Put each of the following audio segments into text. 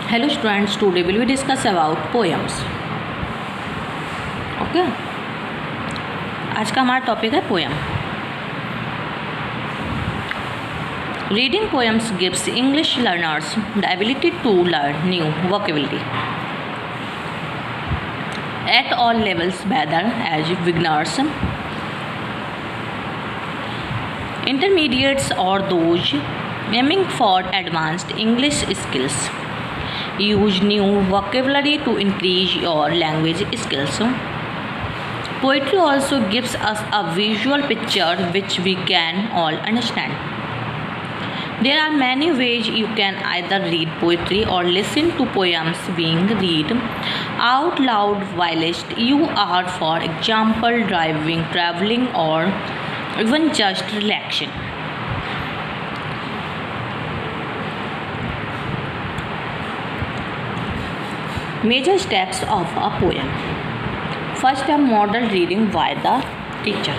Hello students, today we will discuss about poems. Okay आज का हमारा टॉपिक है poem. Reading poems gives English learners the ability to learn new vocabulary at all levels, whether as beginners, intermediates, or those aiming for advanced English skills. Use new vocabulary to increase your language skills. Poetry also gives us a visual picture which we can all understand. There are many ways you can either read poetry or listen to poems being read out loud whilst you are, for example, driving, traveling, or even just relaxing. Major steps of a poem. First, a model reading by the teacher.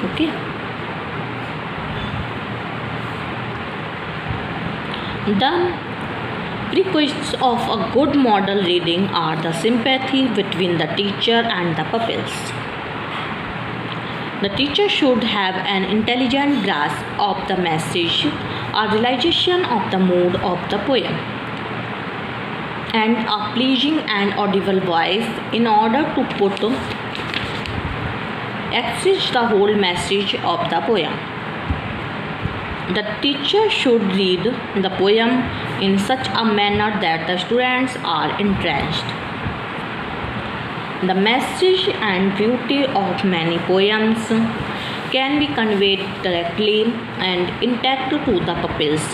Okay. The prerequisites of a good model reading are the sympathy between the teacher and the pupils. The teacher should have an intelligent grasp of the message, a realization of the mood of the poem, and a pleasing and audible voice in order to put express the whole message of the poem. The teacher should read the poem in such a manner that the students are entranced. The message and beauty of many poems can be conveyed directly and intact to the pupils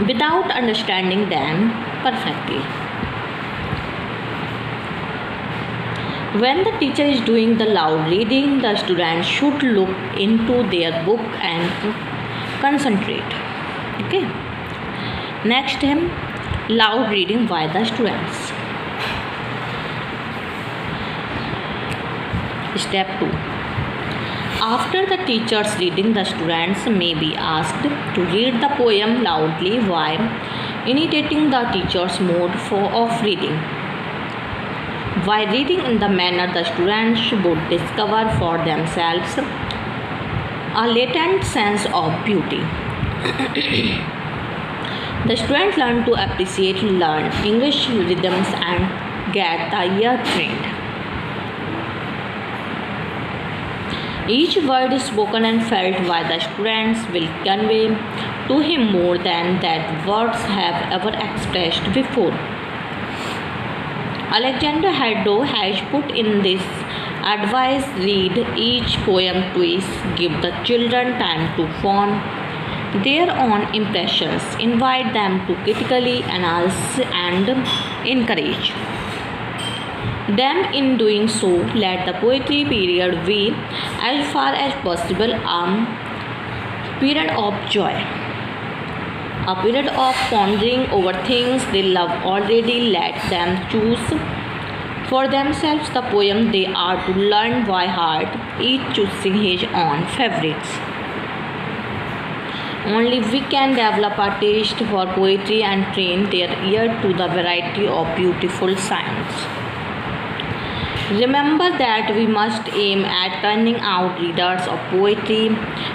without understanding them perfectly. When the teacher is doing the loud reading, the students should look into their book and concentrate. Okay. Next, loud reading by the students. Step 2. After the teacher's reading, the students may be asked to read the poem loudly while imitating the teacher's mode of reading. By reading in the manner, the students would discover for themselves a latent sense of beauty. The students learn to learn English rhythms and get the ear trained. Each word spoken and felt by the students will convey to him more than that words have ever expressed before. Alexander Haddo has put in this advice: read each poem twice, give the children time to form their own impressions, invite them to critically analyze and encourage them in doing so. Let the poetry period be, as far as possible, a period of joy, a period of pondering over things they love already. Let them choose for themselves the poem they are to learn by heart, each choosing his own favorites. Only we can develop a taste for poetry and train their ear to the variety of beautiful sounds. Remember that we must aim at turning out readers of poetry,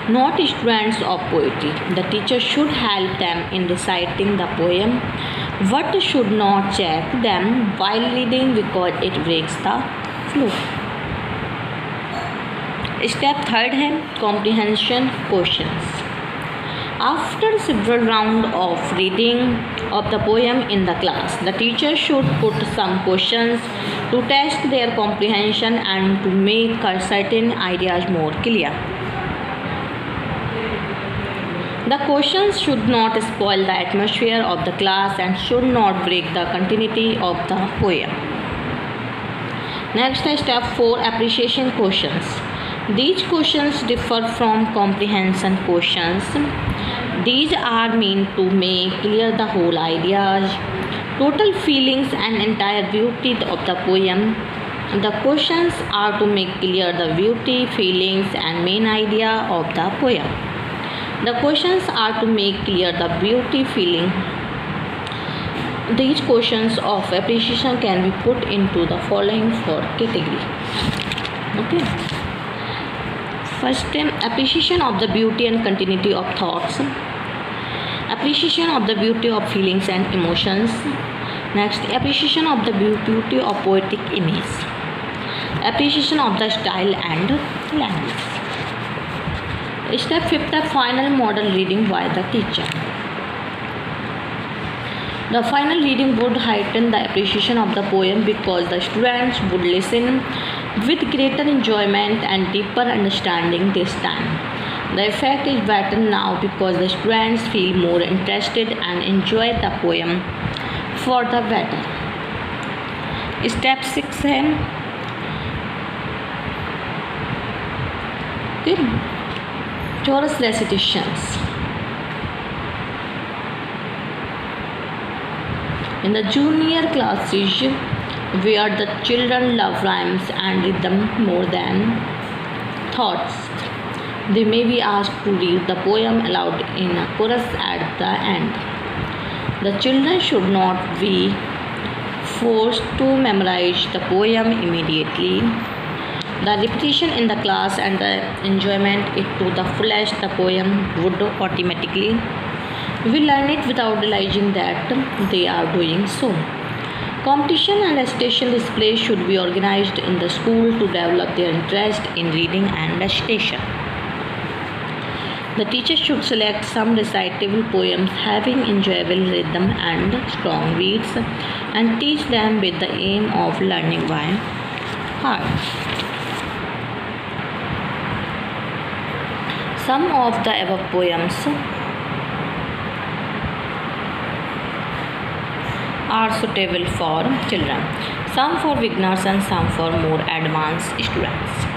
not students of poetry. The teacher should help them in reciting the poem, but should not check them while reading because it breaks the flow. Step 3 comprehension questions. After several rounds of reading of the poem in the class, the teacher should put some questions to test their comprehension and to make certain ideas more clear. The questions should not spoil the atmosphere of the class and should not break the continuity of the poem. Next, step 4 appreciation questions. These questions differ from comprehension questions. These are meant to make clear the whole ideas, total feelings, and entire beauty of the poem The questions are to make clear the beauty, feelings, and main idea of the poem. The questions are to make clear the beauty, feeling. These questions of appreciation can be put into the following four categories. Okay. First, appreciation of the beauty and continuity of thoughts. Appreciation of the beauty of feelings and emotions. Next, appreciation of the beauty of poetic image. Appreciation of the style and language. Step 5, the final model reading by the teacher. The final reading would heighten the appreciation of the poem because the students would listen with greater enjoyment and deeper understanding this time. The effect is better now because the students feel more interested and enjoy the poem for the better. Step 6 है chorus recitations. In the junior classes where the children love rhymes and rhythm more than thoughts, they may be asked to read the poem aloud in a chorus at the end. The children should not be forced to memorize the poem immediately. The repetition in the class and the enjoyment it to the fullest the poem would automatically will learn it without realizing that they are doing so. Competition and recitation displays should be organized in the school to develop their interest in reading and recitation. The teacher should select some recitable poems having enjoyable rhythm and strong beats and teach them with the aim of learning by heart. Some of the above poems are suitable for children, some for beginners and some for more advanced students.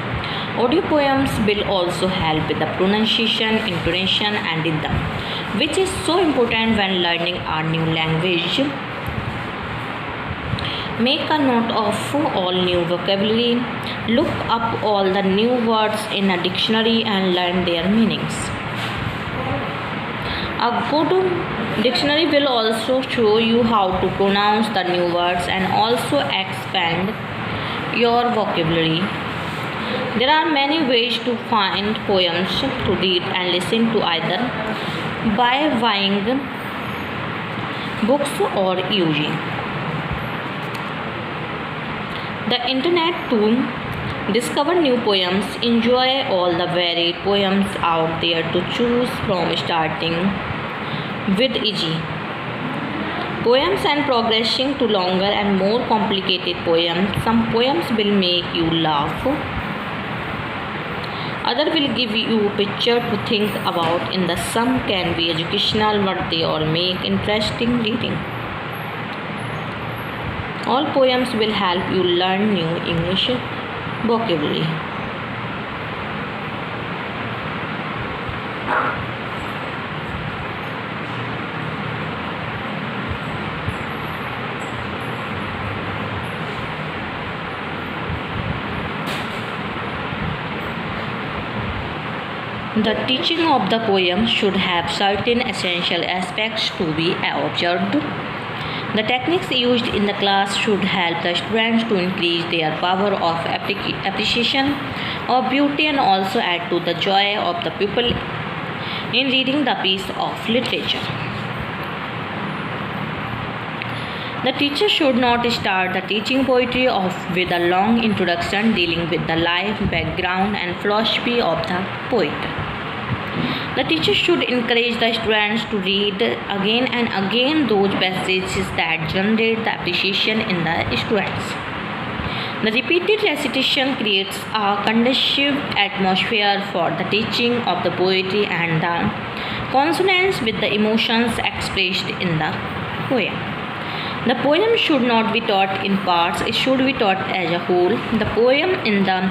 Audio poems will also help with the pronunciation, intonation and rhythm, which is so important when learning a new language. Make a note of all new vocabulary, look up all the new words in a dictionary and learn their meanings. A good dictionary will also show you how to pronounce the new words and also expand your vocabulary. There are many ways to find poems to read and listen to either by buying books or using the internet to discover new poems. Enjoy all the varied poems out there to choose from, starting with easy poems and progressing to longer and more complicated poems. Some poems will make you laugh, other will give you a picture to think about, and the some can be educational, worthy or make interesting reading. All poems will help you learn new English vocabulary. The teaching of the poem should have certain essential aspects to be observed. The techniques used in the class should help the students to increase their power of appreciation of beauty and also add to the joy of the pupil in reading the piece of literature. The teacher should not start the teaching poetry with a long introduction dealing with the life, background and philosophy of the poet. The teacher should encourage the students to read again and again those passages that generate the appreciation in the students. The repeated recitation creates a conducive atmosphere for the teaching of the poetry and the consonance with the emotions expressed in the poem. The poem should not be taught in parts, it should be taught as a whole. The poem in the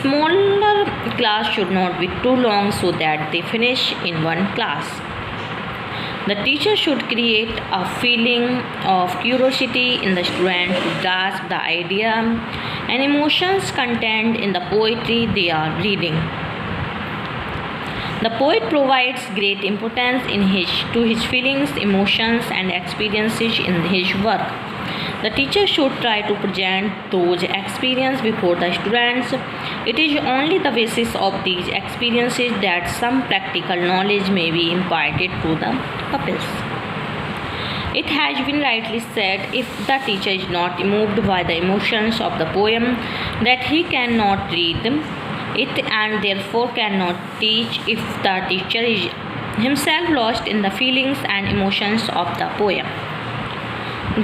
smaller class should not be too long so that they finish in one class. The teacher should create a feeling of curiosity in the student to grasp the idea and emotions contained in the poetry they are reading. The poet provides great importance to his feelings, emotions, and experiences in his work. The teacher should try to present those experiences before the students. It is only the basis of these experiences that some practical knowledge may be imparted to the pupils. It has been rightly said, if the teacher is not moved by the emotions of the poem, that he cannot read it and therefore cannot teach. If the teacher is himself lost in the feelings and emotions of the poem,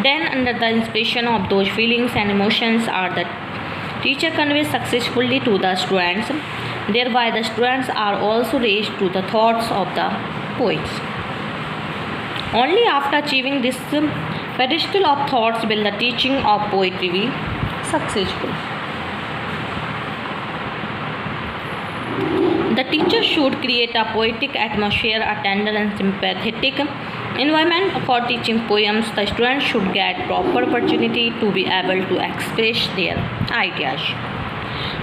then under the inspiration of those feelings and emotions the teacher conveys successfully to the students. Thereby the students are also raised to the thoughts of the poets. Only after achieving this pedestal of thoughts will the teaching of poetry be successful. The teacher should create a poetic atmosphere, a tender and sympathetic environment for teaching poems. The students should get proper opportunity to be able to express their ideas.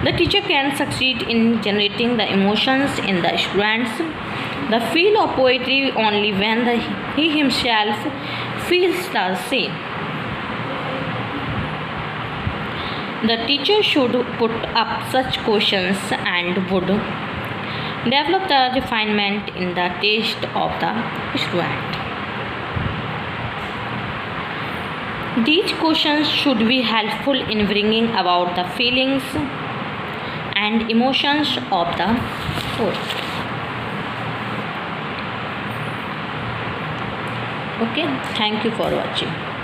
The teacher can succeed in generating the emotions in the students. The feel of poetry only when he himself feels the same. The teacher should put up such questions and would develop the refinement in the taste of the student. These questions should be helpful in bringing about the feelings and emotions of the poet. Okay, thank you for watching.